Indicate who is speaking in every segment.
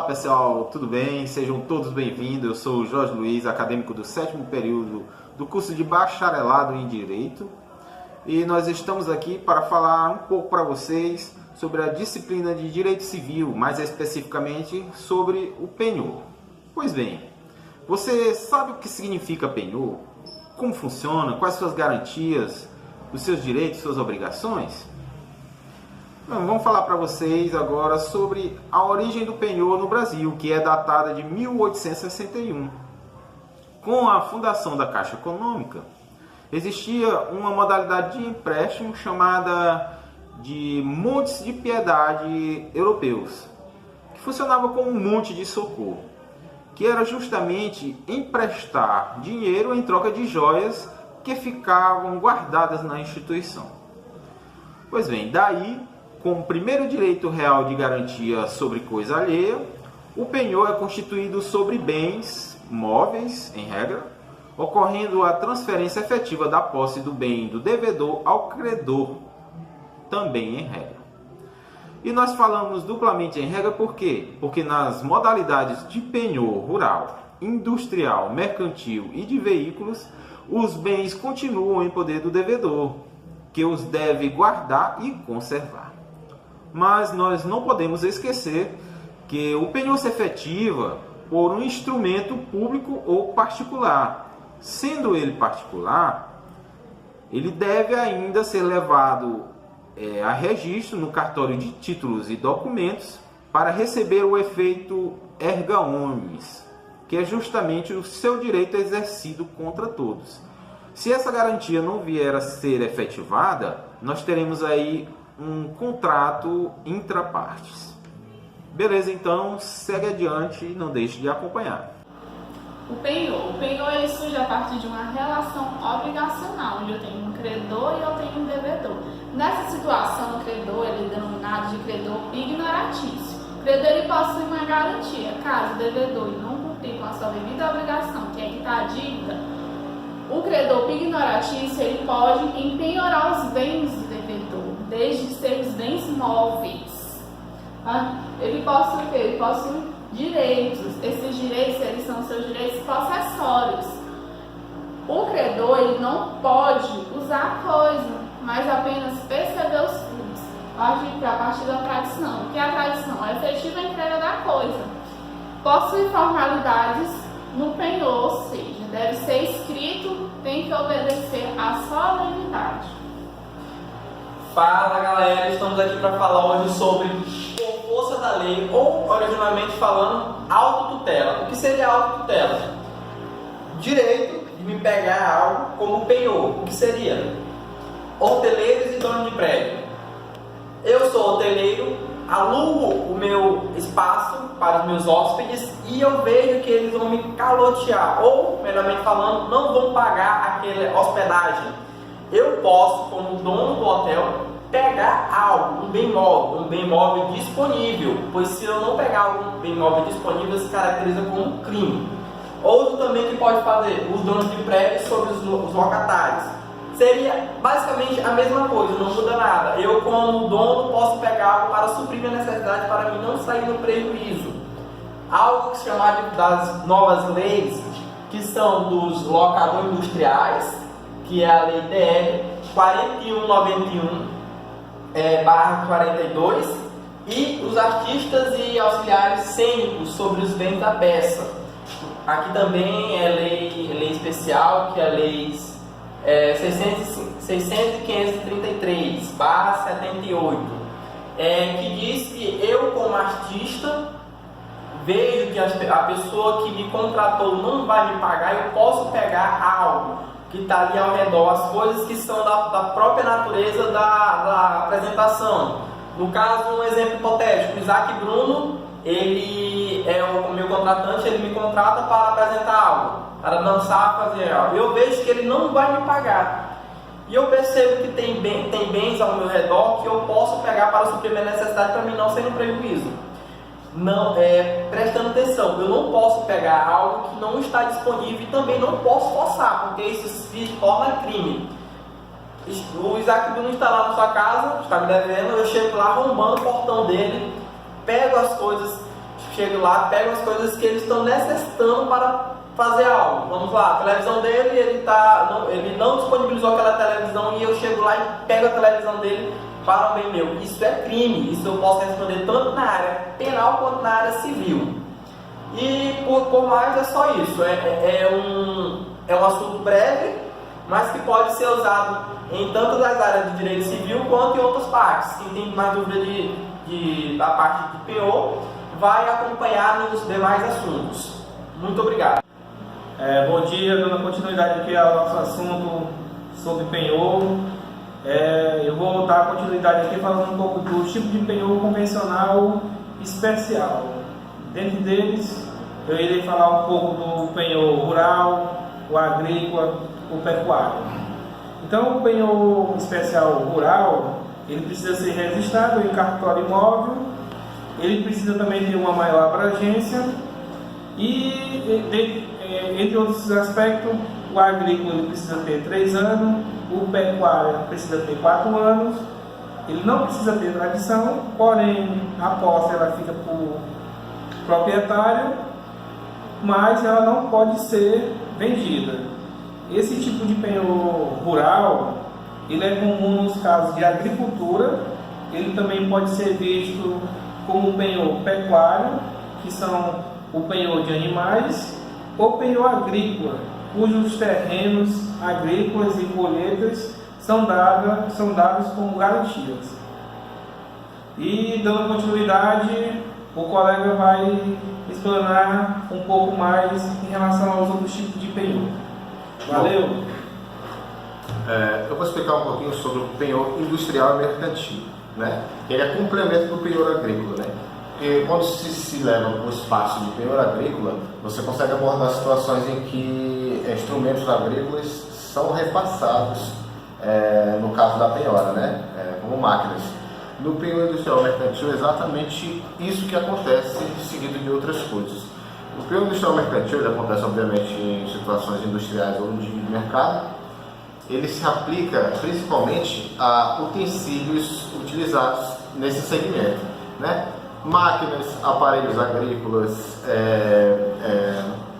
Speaker 1: pessoal, tudo bem? Sejam todos bem-vindos. Eu sou o Jorge Luiz, acadêmico do 7º período do curso de Bacharelado em Direito, e nós estamos aqui para falar um pouco para vocês sobre a disciplina de Direito Civil, mais especificamente sobre o penhor. Pois bem, você sabe o que significa penhor? Como funciona? Quais suas garantias, os seus direitos, suas obrigações? Bom, vamos falar para vocês agora sobre a origem do penhor no Brasil, que é datada de 1861. Com a fundação da Caixa Econômica, existia uma modalidade de empréstimo chamada de montes de piedade europeus, que funcionava como um monte de socorro, que era justamente emprestar dinheiro em troca de joias que ficavam guardadas na instituição. Pois bem, daí, como primeiro direito real de garantia sobre coisa alheia, o penhor é constituído sobre bens móveis, em regra, ocorrendo a transferência efetiva da posse do bem do devedor ao credor, também em regra. E nós falamos duplamente em regra por quê? Porque nas modalidades de penhor rural, industrial, mercantil e de veículos, os bens continuam em poder do devedor, que os deve guardar e conservar. Mas nós não podemos esquecer que o penhor se efetiva por um instrumento público ou particular. Sendo ele particular, ele deve ainda ser levado a registro no cartório de títulos e documentos para receber o efeito erga omnes, que é justamente o seu direito exercido contra todos. Se essa garantia não vier a ser efetivada, nós teremos aí um contrato intrapartes. Beleza, então segue adiante e não deixe de acompanhar.
Speaker 2: O penhor ele surge a partir de uma relação obrigacional, onde eu tenho um credor e eu tenho um devedor. Nessa situação, o credor ele é denominado de credor ignoratício. O credor ele possui uma garantia. Caso o devedor não cumprir com a sua devida obrigação, que é quitar a dívida, o credor ignoratício ele pode empenhorar os bens do devedor, desde seus bens móveis. Ele possui o quê? Ele possui direitos. Esses direitos eles são seus direitos possessórios. O credor ele não pode usar a coisa, mas apenas perceber os frutos a partir da tradição. O que é a tradição? A efetiva entrega da coisa. Possui formalidades no penhor, ou seja, deve ser escrito, tem que obedecer à solenidade.
Speaker 3: Fala galera, estamos aqui para falar hoje sobre por força da lei, ou originalmente falando, autotutela. O que seria autotutela? Direito de me pegar algo como penhor. O que seria? Hoteleiros e donos de prédio. Eu sou hoteleiro, alugo o meu espaço para os meus hóspedes e eu vejo que eles vão me calotear, ou, melhormente falando, não vão pagar aquela hospedagem. Eu posso, como dono do hotel, pegar algo, um bem móvel disponível, pois se eu não pegar algum bem móvel disponível, se caracteriza como um crime. Outro também que pode fazer, os donos de prédios sobre os locatários. Seria basicamente a mesma coisa, não muda nada. Eu, como dono, posso pegar algo para suprir minha necessidade, para mim não sair no prejuízo. Algo que se chama das novas leis, que são dos locadores industriais, que é a lei DR 4191/42, e os artistas e auxiliares cênicos sobre os bens da peça. Aqui também é lei especial, que é a lei 6.533/78, que diz que eu, como artista, vejo que a pessoa que me contratou não vai me pagar, eu posso pegar algo que está ali ao redor, as coisas que são da própria natureza da apresentação. No caso, um exemplo hipotético, Isaac Bruno, ele é o meu contratante, ele me contrata para apresentar algo, para dançar, fazer algo. Eu vejo que ele não vai me pagar. E eu percebo que tem bens ao meu redor que eu posso pegar para suprir minha necessidade, para mim não ser um prejuízo. Não, prestando atenção, eu não posso pegar algo que não está disponível e também não posso forçar, porque isso se torna crime. O Isaac Bruno está lá na sua casa, está me devendo, eu chego lá arrombando o portão dele, pego as coisas, chego lá, pego as coisas que eles estão necessitando para fazer algo. Vamos lá, a televisão dele, ele não disponibilizou aquela televisão e eu chego lá e pego a televisão dele para o bem meu. Isso é crime, isso eu posso responder tanto na área penal quanto na área civil. E por mais é só isso, é um assunto breve, mas que pode ser usado em tanto das áreas de direito civil quanto em outras partes. Quem tem mais dúvida da parte de PO vai acompanhar nos demais assuntos. Muito obrigado.
Speaker 4: Bom dia, dando continuidade aqui ao nosso assunto sobre penhor. Eu vou dar continuidade aqui falando um pouco do tipo de penhor convencional e especial. Dentre deles, eu irei falar um pouco do penhor rural, o agrícola, o pecuário. Então, o penhor especial rural, ele precisa ser registrado em cartório imóvel, ele precisa também ter uma maior abrangência e, entre outros aspectos, o agrícola ele precisa ter 3 anos, o pecuário precisa ter 4 anos, ele não precisa ter tradição, porém a posse ela fica por proprietário, mas ela não pode ser vendida. Esse tipo de penhor rural, ele é comum nos casos de agricultura, ele também pode ser visto como penhor pecuário, que são o penhor de animais, ou penhor agrícola, cujos terrenos agrícolas e colheitas são dados como garantias. E dando continuidade, o colega vai explanar um pouco mais em relação aos outros tipos de penhor. Valeu!
Speaker 5: Eu vou explicar um pouquinho sobre o penhor industrial e mercantil, né? Ele é complemento do penhor agrícola, né? Porque quando se leva para o espaço de penhor agrícola, você consegue abordar situações em que instrumentos agrícolas são repassados, no caso da penhora, né? Como máquinas. No penhor industrial e mercantil é exatamente isso que acontece, seguido de outras coisas. O penhor industrial e mercantil ele acontece, obviamente, em situações industriais ou de mercado. Ele se aplica principalmente a utensílios utilizados nesse segmento, né? Máquinas, aparelhos agrícolas,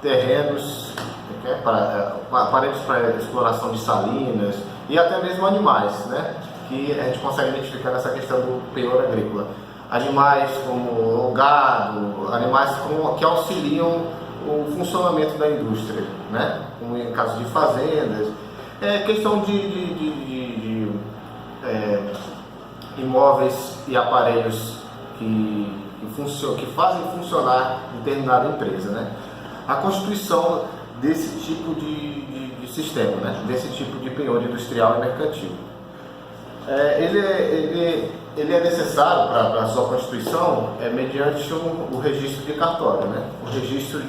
Speaker 5: terrenos, aparelhos para exploração de salinas e até mesmo animais, né? Que a gente consegue identificar nessa questão do penhor agrícola. Animais como o gado, animais que auxiliam o funcionamento da indústria, né? Como em caso de fazendas. Questão de imóveis e aparelhos que fazem funcionar determinada empresa, né? A constituição desse tipo de sistema, né? Desse tipo de penhor industrial e mercantil. Ele é necessário para a sua constituição mediante o registro de cartório, né? O registro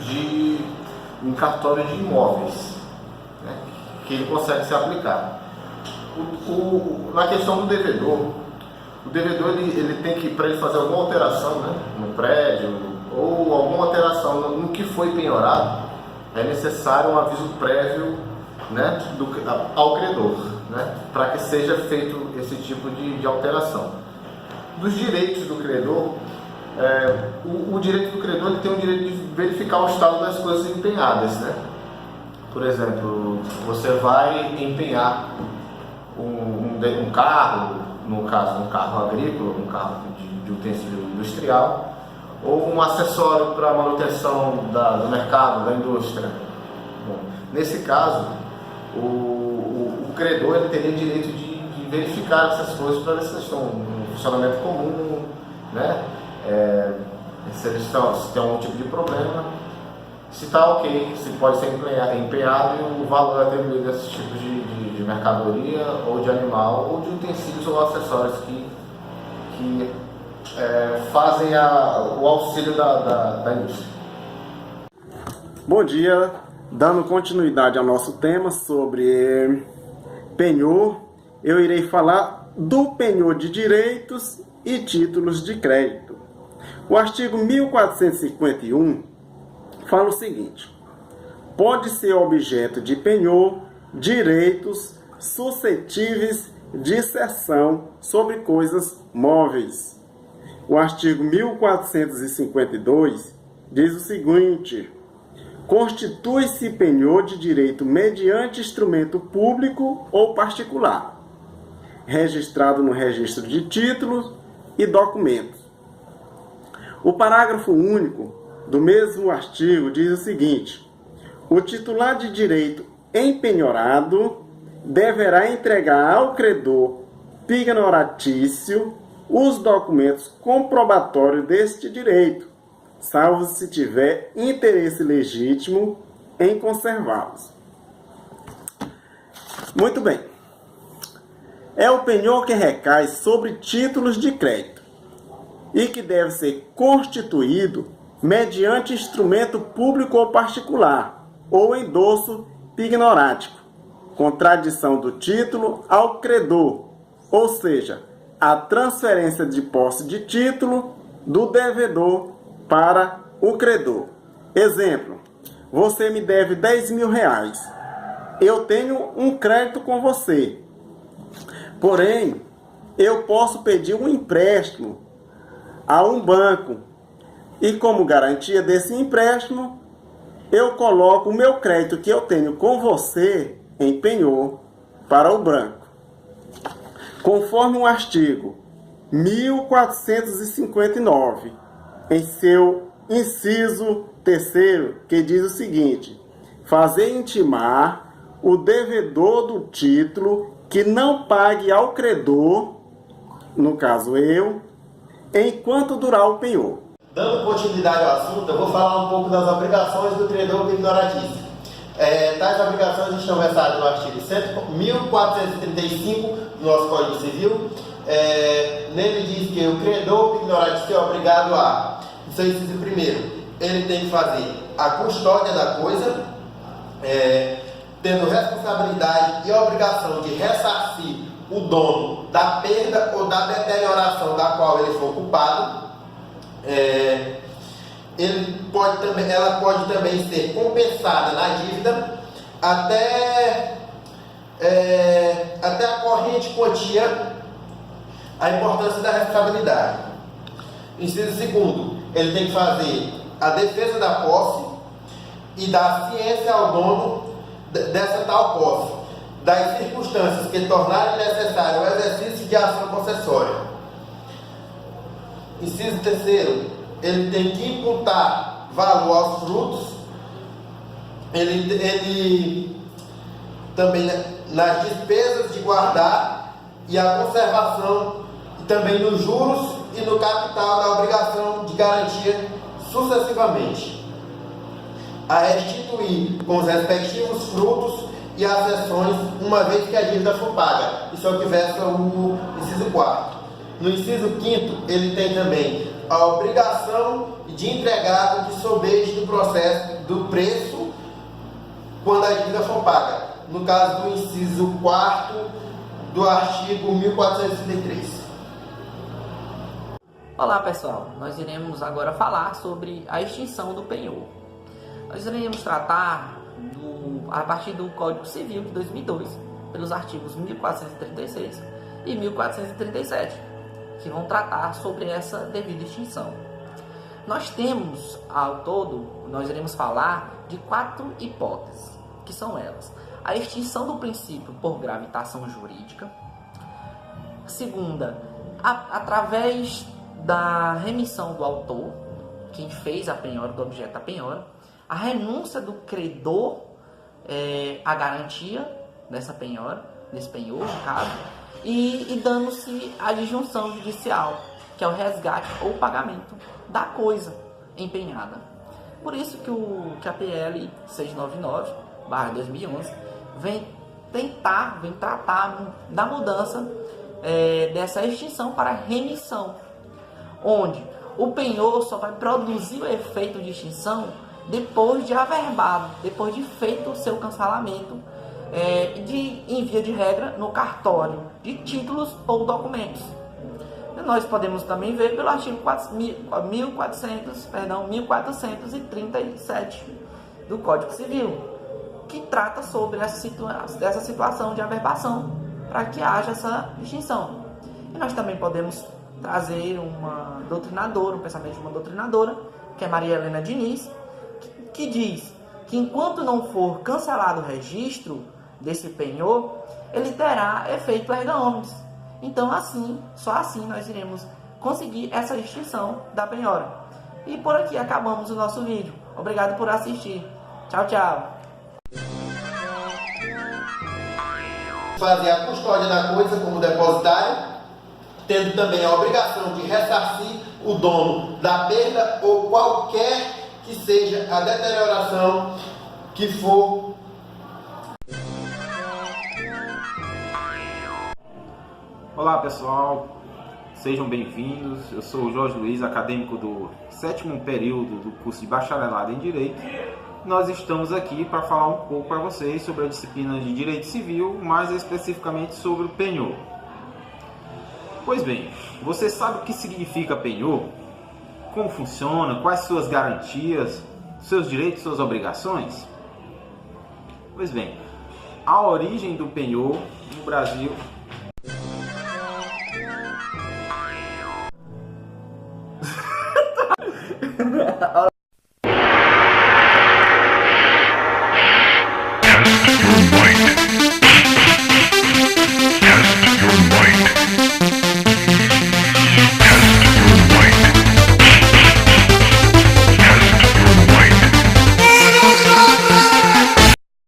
Speaker 5: em cartório de imóveis, né? Que ele consegue se aplicar. Na questão do devedor, o devedor ele tem que, para ele fazer alguma alteração, né, no prédio ou alguma alteração no que foi penhorado, é necessário um aviso prévio, né, ao credor, né, para que seja feito esse tipo de alteração. Dos direitos do credor, o direito do credor ele tem o direito de verificar o estado das coisas empenhadas, né? Por exemplo, você vai empenhar um carro, no caso um carro agrícola, um carro de utensílio industrial, ou um acessório para manutenção do mercado, da indústria. Bom, nesse caso, o credor ele teria direito de verificar essas coisas para ver se elas estão em funcionamento comum, né? Se tem algum tipo de problema, se está ok, se pode ser empenhado e o valor atribuído a esses tipos de mercadoria ou de animal ou de utensílios ou acessórios que fazem o auxílio da indústria.
Speaker 6: Bom dia, dando continuidade ao nosso tema sobre penhor, eu irei falar do penhor de direitos e títulos de crédito. O artigo 1451 fala o seguinte: pode ser objeto de penhor direitos suscetíveis de cessão sobre coisas móveis. O artigo 1452 diz o seguinte: constitui-se penhor de direito mediante instrumento público ou particular, registrado no registro de títulos e documentos. O parágrafo único do mesmo artigo diz o seguinte: o titular de direito empenhorado deverá entregar ao credor pignoratício os documentos comprobatórios deste direito, salvo se tiver interesse legítimo em conservá-los. Muito bem. É o penhor que recai sobre títulos de crédito e que deve ser constituído mediante instrumento público ou particular, ou endosso pignorático, contradição do título ao credor, ou seja, a transferência de posse de título do devedor para o credor. Exemplo: você me deve 10 mil reais. Eu tenho um crédito com você. Porém, eu posso pedir um empréstimo a um banco. E como garantia desse empréstimo, eu coloco o meu crédito que eu tenho com você em penhor para o banco. Conforme o artigo 1459, em seu inciso 3º, que diz o seguinte: fazer intimar o devedor do título que não pague ao credor, no caso eu, enquanto durar o penhor.
Speaker 5: Dando continuidade ao assunto, eu vou falar um pouco das obrigações do credor pignoratício. Tais obrigações estão versadas no artigo 1435 do nosso Código Civil. Nele diz que o credor pignoratício é obrigado a, no seu inciso primeiro, ele tem que fazer a custódia da coisa, tendo responsabilidade e obrigação de ressarcir o dono da perda ou da deterioração da qual ele for culpado. Ela pode também ser compensada na dívida até a corrente quantia, a importância da responsabilidade. Inciso segundo, ele tem que fazer a defesa da posse e dar ciência ao dono dessa tal posse, das circunstâncias que tornarem necessário o exercício de ação possessória. Inciso terceiro, ele tem que imputar valor aos frutos, ele também nas despesas de guardar e a conservação, e também nos juros e no capital da obrigação de garantia sucessivamente, a restituir com os respectivos frutos e acessões, uma vez que a dívida for paga. Isso é o que versa o inciso 4º. No inciso 5º, ele tem também a obrigação de entregar o que sobeje do processo do preço quando a dívida for paga. No caso do inciso 4º do artigo 1433.
Speaker 7: Olá pessoal, nós iremos agora falar sobre a extinção do penhor. Nós iremos tratar a partir do Código Civil de 2002, pelos artigos 1436 e 1437, que vão tratar sobre essa devida extinção. Nós temos, ao todo, nós iremos falar de 4 hipóteses, que são elas: a extinção do princípio por gravitação jurídica, segunda, através da remissão do autor, quem fez a penhora, do objeto da penhora, a renúncia do credor à garantia dessa penhora, desse penhor, no caso, e dando-se a disjunção judicial, que é o resgate ou pagamento da coisa empenhada. Por isso que a PL 699/2011 vem tratar da mudança dessa extinção para remissão, onde o penhor só vai produzir o efeito de extinção depois de averbado, depois de feito o seu cancelamento, em via de regra, no cartório de títulos ou documentos. Nós podemos também ver pelo artigo 1437 do Código Civil, que trata sobre dessa situação de averbação, para que haja essa extinção. E nós também podemos trazer uma doutrinadora, um pensamento de uma doutrinadora, que é Maria Helena Diniz, que diz que enquanto não for cancelado o registro desse penhor, ele terá efeito erga omnes. Então, assim, só assim nós iremos conseguir essa extinção da penhora. E por aqui acabamos o nosso vídeo. Obrigado por assistir. Tchau, tchau.
Speaker 8: Fazer a custódia da coisa como depositário, tendo também a obrigação de ressarcir o dono da perda ou qualquer que seja a deterioração que for.
Speaker 1: Olá pessoal, sejam bem-vindos. Eu sou o Jorge Luiz, acadêmico do 7º período do curso de Bacharelado em Direito. Nós estamos aqui para falar um pouco para vocês sobre a disciplina de Direito Civil, mais especificamente sobre o penhor. Pois bem, você sabe o que significa penhor? Como funciona? Quais suas garantias? Seus direitos e suas obrigações? Pois bem, a origem do penhor no Brasil...